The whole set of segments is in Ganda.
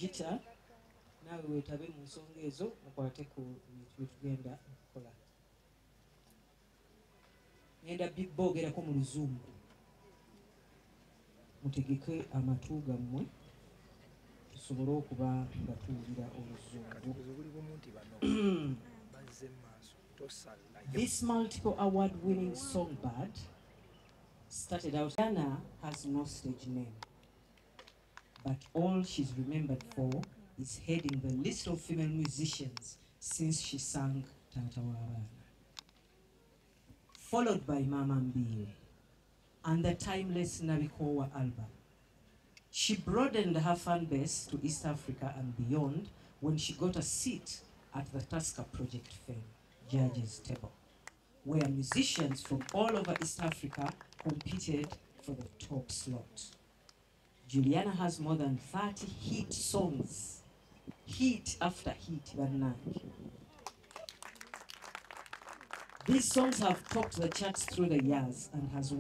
gita nawe wetabe mu nsonga ezo mukwate ku bintu tugenda okukola. Ngenda boogerako mu Luzungu mutegeke amatu gammwe tusobole okuba nga tuwulira Oluzungu. This multiple award-winning songbird started out. Juliana has no stage name, but all she's remembered for is heading the list of female musicians since she sang Tata Wabana, followed by Mama Ndagire and the timeless Nabikowa album. She broadened her fan base to East Africa and beyond when she got a seat at the Tusker Project Fame judges table, where musicians from all over East Africa competed for the top slot. Juliana has more than 30 hit songs, hit after hit. These songs have topped the charts through the years and have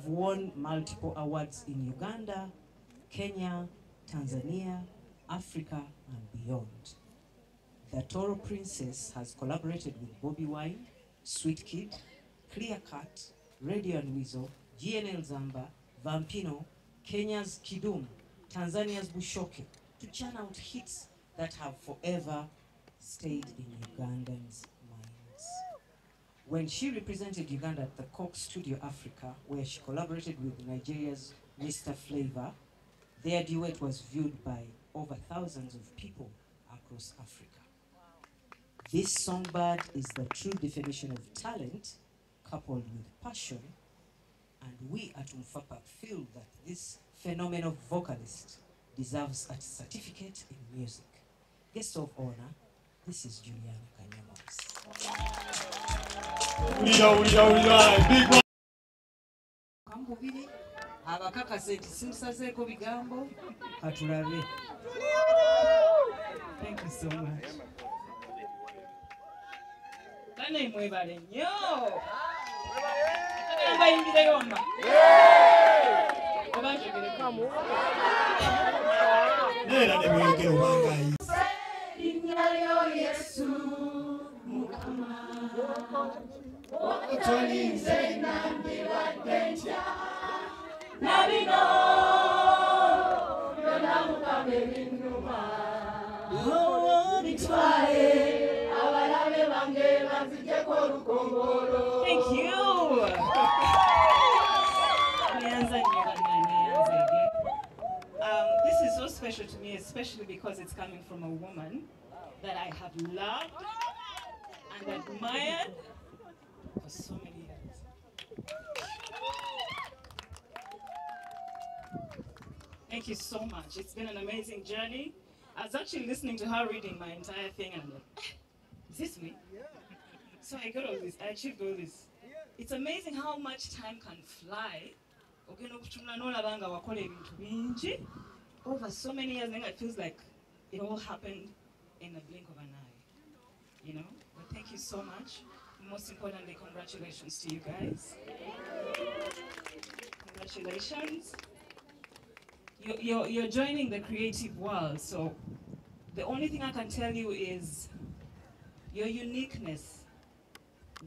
won multiple awards in Uganda, Kenya, Tanzania, Africa, and beyond. The Toro Princess has collaborated with Bobby Wine, Sweet Kid, Clear Cut, Radio and Weasel, GNL Zamba, Vampino, Kenya's Kidum, Tanzania's Bushoke, to churn out hits that have forever stayed in Ugandans' minds. When she represented Uganda at the Coke Studio Africa, where she collaborated with Nigeria's Mr. Flavor, their duet was viewed by over thousands of people across Africa. This songbird is the true definition of talent coupled with passion, and we at Mfapa feel that this phenomenal vocalist deserves a certificate in music. Guest of honor, this is Juliana Kanyomozi. Abakakase ntimusazeeko bigambo katulabe. Thank you so much. Kane mwebale nnyo. Agamba yimbireyo mba. Obanjogerekamu. Neera ne mwegero bangayi. Inyalyo Yesu Mukama. Okutolinze nandibaddenja. Nabino byonna Mukama binnuma. Bitwaye abalabe bange bazijjeko olukongolo. Thank you. This is so special to me, especially because it's coming from a woman that I have loved and admired for so many years. Thank you so much. It's been an amazing journey. I was actually listening to her reading my entire thing and I'm like, is this me? So I got all this, I achieved all this. It's amazing how much time can fly. Over so many years, and it feels like it all happened in a blink of an eye, you know? But thank you so much. Most importantly, congratulations to you guys. Congratulations. You're joining the creative world, so the only thing I can tell you is your uniqueness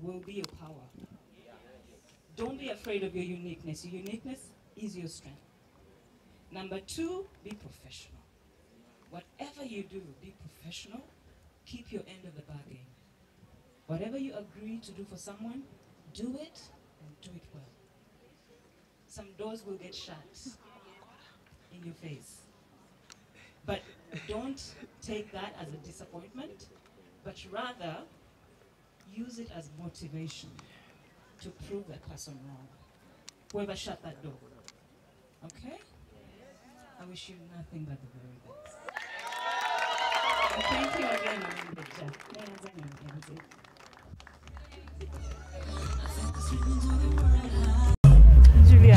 will be your power. Don't be afraid of your uniqueness. Your uniqueness is your strength. Number two, be professional. Whatever you do, be professional. Keep your end of the bargain. Whatever you agree to do for someone, do it and do it well. Some doors will get shut in your face. But don't take that as a disappointment, but rather use it as motivation to prove that person wrong. Whoever shut that door. Okay? I wish you nothing but the very best. And thank you again,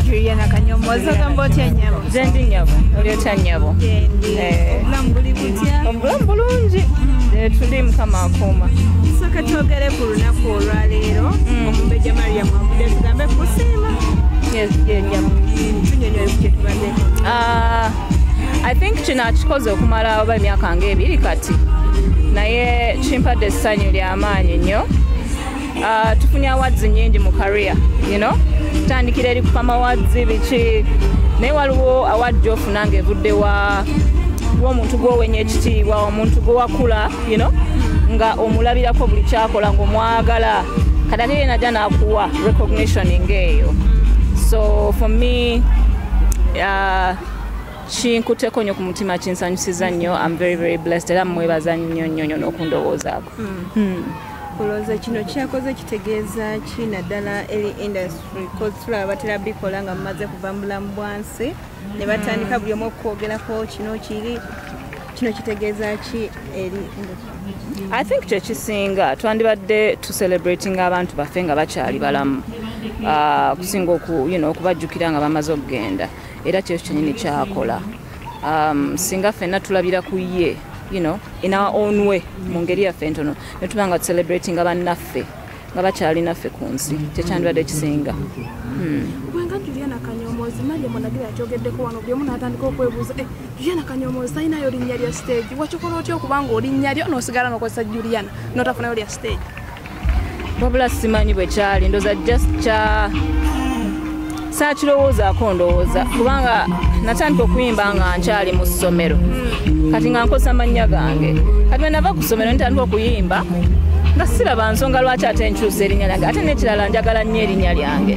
Juliana Kanyomozi ogamba otya nnyabo? Zendi nnyabo, oli otya nnyabo? Obulamu buli butya? Obulamu bulungi. Tuli Mukama akuuma. Tusooke twogere ku lunaku olwaleero. Omumbejja Mariam avudde tugambe kusiima. Yes, nnyabo. Tunnyonnyola kye tubaddeko. I think kino akikoze okumala oba emyaka ng'ebiri kati naye kimpadde essanyu ly'amaanyi nnyo. Tufunye awards nyingi mu career, you know, tutandikira eri kupama awards biki naye waliwo award gy'ofuna ng'evudde w'omuntu gw'owenya ekitiibwa, omuntu gwe wakula, you know, nga omulabirako buli kyakola ng'omwagala kati ate najja n'akuwa recognition ng'eyo. So for me kinkuteko nnyo ku mutima, kinsanyusiza nnyo. I'm very very blessed era mwebaza nnyo nnyo n'okundowoozaako. Olowooza kino kyakoze kitegeeza ki naddala eri industry tulaba batera bikola nga mumaze kuva mu bulamu bwansi ne batandika buli omu okwogerako kino kitegeeza ki eri industry? I think kyekisinga twandibadde celebrating abantu baffe nga bakyali balamu kusinga okubajjukira nga bamaze okugenda era kyekyo kyennyini kyakola. Singa ffenna tulabira ku ye, you know, in our own way mu ngeri yaffe entono ne tuba nga celebrating bannaffe nga bakyali naffe ku nsi kyekyandibadde kisinga. Wenga Juliana Kanyomozi, Mariam Ndagire yakyogeddeko wano buli omu n'atandika okwebuuza Juliana Kanyomozi talinayo linnya lya stage, wakikola otya okubanga olinnya lyo n'osigala n'okozesa Juliana n'otafunayo lya stage? Wabula simanyi bwe kyali, ndowooza just saakirowoozaako ndowooza kubanga natandika okuyimba nga nkyali mu ssomero kati nga nkozesa mannya gange. Kati bwe nava ku ssomero ntandika okuyimba nga siraba nsonga lwaki ate nkyusa erinnya lyange, ate n'ekirala njagala nnyo erinnya lyange,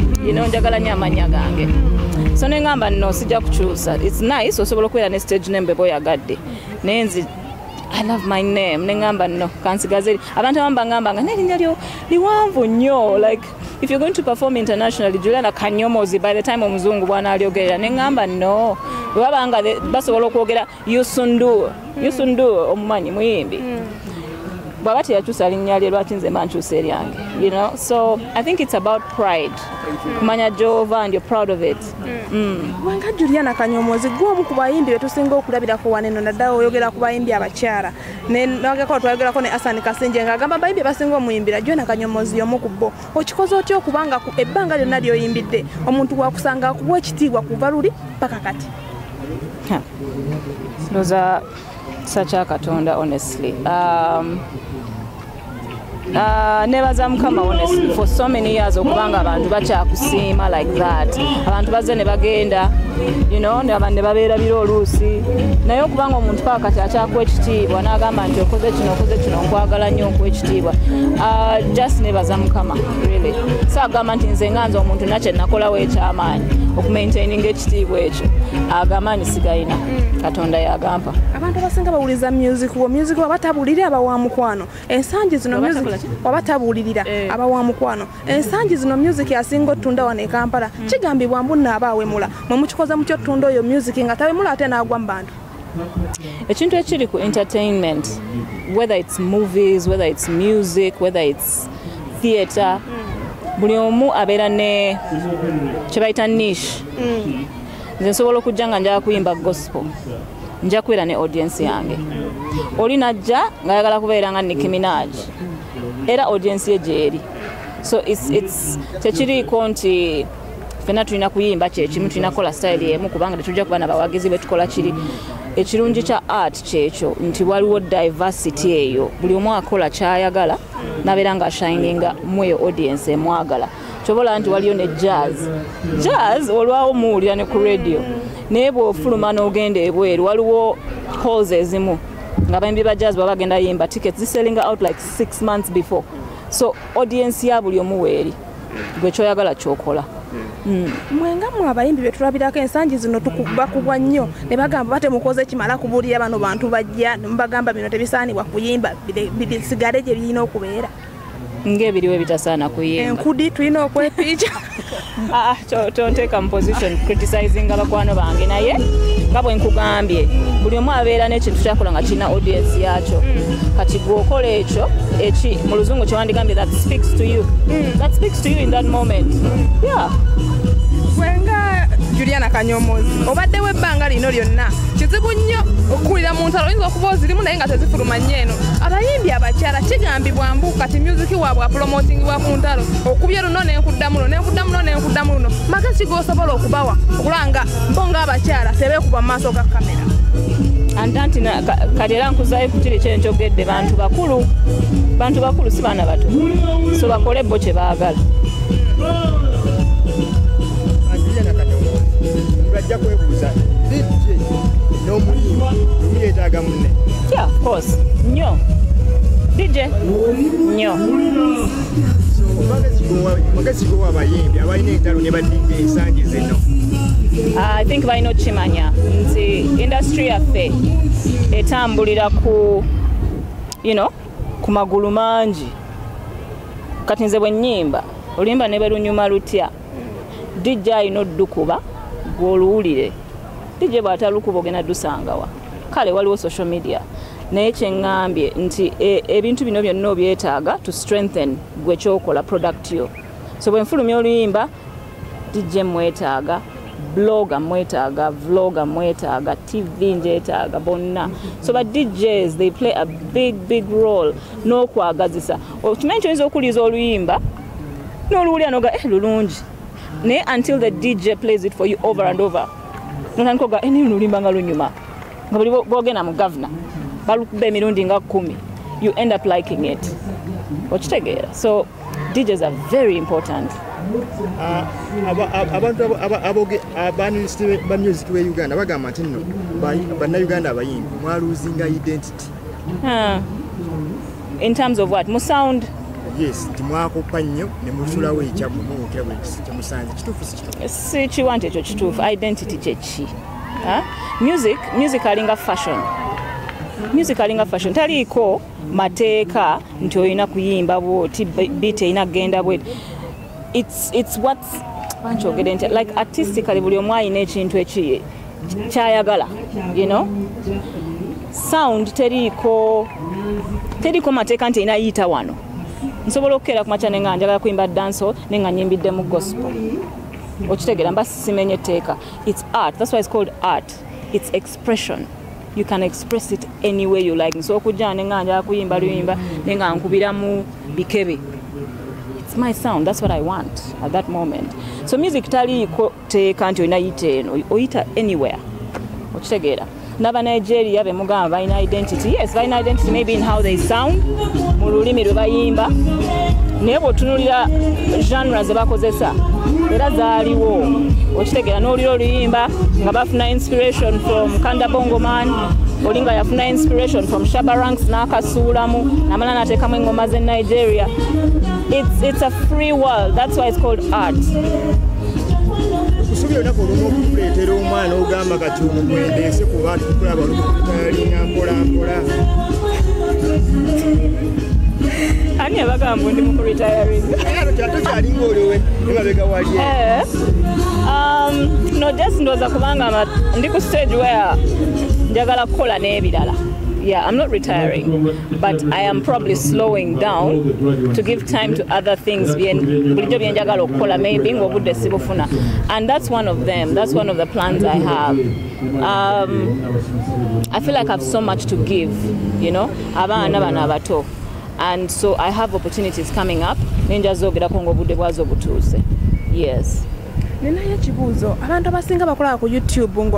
njagala nnyo amannya gange. So ne ngamba nno sijja kukyusa. It's nice osobola okubeera ne stage name bwe boyagadde naye nzi I love my name. Ne ngamba nno kansigaze abantu abamu bangamba nga n'erinnya lyo liwanvu nnyo, like if you're going to perform internationally Juliana Kanyomozi by the time omuzungu bw'anaalyogerera. Ne ngamba no, bwe babanga basobola okwogera yusundu omumanyi muyimbi bw'aba teyakyusa linnya lye lwaki nze mba nkyusa eryange, you know. So I think it's about pride, kumanya gy'ova and you're proud of it. Wenga Juliana Kanyomozi gw'omu ku bayimbi be tusinga okulabirako wano eno naddala oyogera ku bayimbi abakyala nagako twayogerako ne Asani Kasinje ng'agamba bayimbi basinga omuyimbira Juliana Kanyomozi y'omu ku bo. Okikoze otya okubanga ebbanga lyonna ly'oyimbidde omuntu wakusanga akuwa ekitiibwa kuva luli paka kati? Ndowooza sakya Katonda honestly. Nebaza Mukama honestly for so many years okubanga abantu bakyakusiima like that. Abantu bazze ne bagenda, you know, ne babeera biro oluusi naye okubanga omuntu paka kati akyakuwa ekitiibwa n'agamba nti okoze kino nkwagala nnyo okuwa ekitiibwa. Just nebaza Mukama really. Saagamba nti nze nga nze omuntu nakye nakolawo ekyamaanyi okumaintaininga ekitiibwa ekyo, agamaanyi sigayina, Katonda yagampa. Abantu abasinga bawuliza music wabatabulirira abawa mukwano. Ensangi zino music wabatabulirira abawa mukwano. Ensangi zino music asinga ottunda wano e Kampala kigambibwa mbu n'abaawemula mwe mukikoza mukyo ottunda oyo music nga tabemula ate n'agwa mu bantu. Ekintu ekiri ku entertainment, whether it's movies, whether it's music, whether it's theatre, buli omu abeera ne kye bayita niche. Nze nsobola okujja nga njagala kuyimba gospel, nja kubeera ne audience yange. Oli najja ng'ayagala kubeera nga Nicki Minaj era audience ye gyeri. So it's tekiriiko nti ffenna tulina kuyimba kyekimu, tulina kukola style emu kubanga tetujja kuba nabawagizi betukola kiri. Ekirungi kya art kyekyo nti waliwo diversity eyo, buli omu akola kyayagala nabeera nga shininga mweyo audience emwagala. Kyobola nti waliyo ne jazz olwawo muwulira ne ku radio naye bw'ofuluma n'ogenda ebweru waliwo halls ezimu nga bayimbi ba jazz baba bagenda yimba tickets zisellinga out like 6 months before. So audience ya buli omu weeri gwe kyoyagala kyokola. Mwenga mwe abayimbi be tulabirako ensangi zino bakubwa nnyo ne bagamba bate mukoze kimala kubuulira bano bantu bajja ne mubagamba bino tebisaanibwa kuyimba bisigale gye birina okubeera. Ng'ebiriwo bitasaana kuyimba. Enkudi tulina okwepiica. Tonteeka mu position criticizing abakwano bange naye nga bwe nkugambye buli omu abeera n'ekintu kyakola nga kirina audience yakyo. Kati gw'okola ekyo mu luzungu kye wandigambye that speaks to you. That speaks to you in that moment. Yeah. Wenga Juliana Kanyomozi obaddewo ebbanga lino lyonna kizibu nnyo okuwulira mu ntalo oyinza okuba ozirimu naye nga tezifuluma nnyo eno. Abayimbi abakyala kigambibwa mbu kati music waabwe apromotingibwa ku ntalo okubye luno n'enkuddamu luno magezi g'osobola okubawa okulanga mbo ng'abakyala tebeekuba mu maaso ga kamera? antanti kati era nkuzayo ku kiri kyenjogedde bantu bakulu si baana bato so bakole bo kye baagala. Juliana Kanyomozi bajja kwebuuza DJ n'omuyimbi yeetaaga munne. Yeah, of course. Nnyo. DJ nnyo. Magezi go abayimbi abalina entalo ne badinga ensangi zino. I think balina okimanya nti industry yaffe etambulira ku ku magulu mangi. Kati nze bwe nnyimba oluyimba ne belunyuma lutya DJ alina oddukuba gw'oluwulire. DJ bw'atalukuba ogenda ddusangawa. Kale waliwo social media naye kyeŋŋambye nti ebintu bino byonna obyetaaga to strengthen gwe kyokola product yo. So bwe nfulumya oluyimba DJ mwetaaga, blogger mwetaaga, vlogger mwetaaga, TV njetaaga bonna. So but DJs they play a big role n'okwagazisa. Okimanyi kyoyinza okuliza oluyimba n'oluwulira noga lulungi naye until the DJ plays it for you over and over notandika oga ni lulimba nga lunyuma nga buli bwogenda mu governor balukuba emirundi nga 10 you end up liking it. Okitegeera. So DJs are very important. Abantu abanaliste ba music we Uganda bagamba nti nno bannayuganda abayimbi mwaluzinga identity. In terms of what? Mu sound? Yes, timwakopa nnyo ne musulawo ekyamumukira bwe kyemusanze kituufu si kituufu. Si kiwante ekyo kituufu. Identity kyeki. Music alinga fashion. Music alinga fashion. Taliiko mateeka nti olina kuyimba bwoti beat erina kugenda bweti. It's what's like artistically buli omu alina ekintu ekiye kyayagala, sound teriiko mateeka nti erina yita wano. Nsobola okukeera ku makya ne nga njagala kuyimba dancehall ne nga nyimbidde mu gospel. Okitegeera mba simenye etteeka. It's art. That's why it's called art. It's expression. You can express it any way you like. So okujja ne nga njagala kuyimba luyimba ne nga nkubira mu bikebe. It's my sound. That's what I want at that moment. So music taliiko teeka nti olina yita eno. Oyita anywhere. Okitegeera. Naba Nigeria be mugamba balina identity. Yes, balina identity maybe in how they sound. Mu lulimi lwe bayimba. Naye bw'otunuulira genres ze bakozesa era zaaliwo. Okitegeera n'olira oluyimba nga bafuna inspiration from Kanda Bongo Man, olinga yafuna inspiration from Shabaranks n'akasuulamu namala n'ateekamu engoma ze Nigeria. It's a free world. That's why it's called art. Kusuubira olunaku olumu okukuleetera omwana ogamba kati omugwendeese kuba tukulaba olukutalinga mpolampola. Ani abagamba ndi mu retiring? Tokyalinga oliwe emabega wali. No, just ndowooza kubanga ndi ku stage where njagala kukola n'ebirala. Yeah, I'm not retiring, but I am probably slowing down to give time to other things. Maybe and that's one of them. That's one of the plans I have. I feel like I have so much to give, and so I have opportunities coming up. Yes. Ninayo kibuuzo abantu abasinga bakola ku YouTube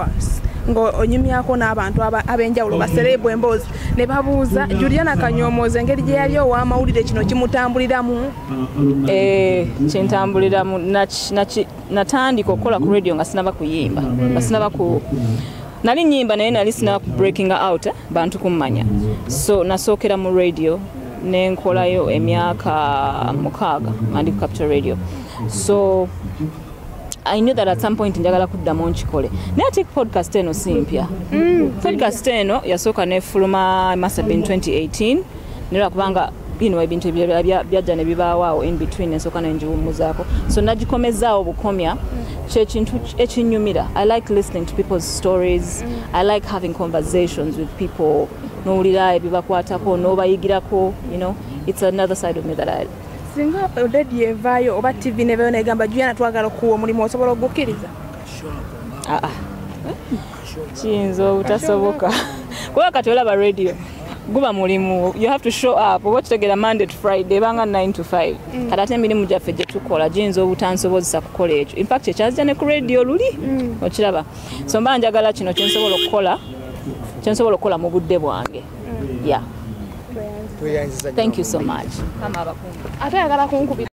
ng'onyumyako n'abantu ab'enjawulo basereebwa emboozi ne babuuza Juliana Kanyomozi engeri gye yali ow'amawulire kino kimutambuliramu. Kintambuliramu natandika okukola ku radio nga sinaba kuyimba. Nali nyimba naye nali sinaba ku breaking out bantu kummanya. So nasookera mu radio ne nkolayo emyaka 6 ndi ku Capital Radio. So I knew that at some point njagala kuddamu nkikole. Naye ate podcast eno simpya. Podcast eno yasooka nefuluma must have been 2018. Nera kubanga ebintu byajja ne bibaawo in between ensooka nenjiwummuzaako. So nagikomezaawo bukomya kyekintu ekinyumira. I like listening to people's stories. I like having conversations with people. N'owulira ebibakwatako n'obayigirako, it's another side of me that I singa already evaayo oba TV ne beyo negamba Juliana twagala okuwa omulimu osobola okukkiriza? Kiyinza obutasoboka kuba kati olaba radio guba mulimu. You have to show up. Oba kitegeera Monday to Friday banga 9 to 5 kati ate emirimu gyaffe gye tukola giyinza obutansobozesa kukola ekyo. In fact ekyazija ne ku radio luli okiraba. So mba njagala kino kyensobola okukola kyensobola okukola mu budde bwange. Yeah. Tweyanziza nnyo. Thank you so much. Kama abakungu. Ate ayagala kunkubi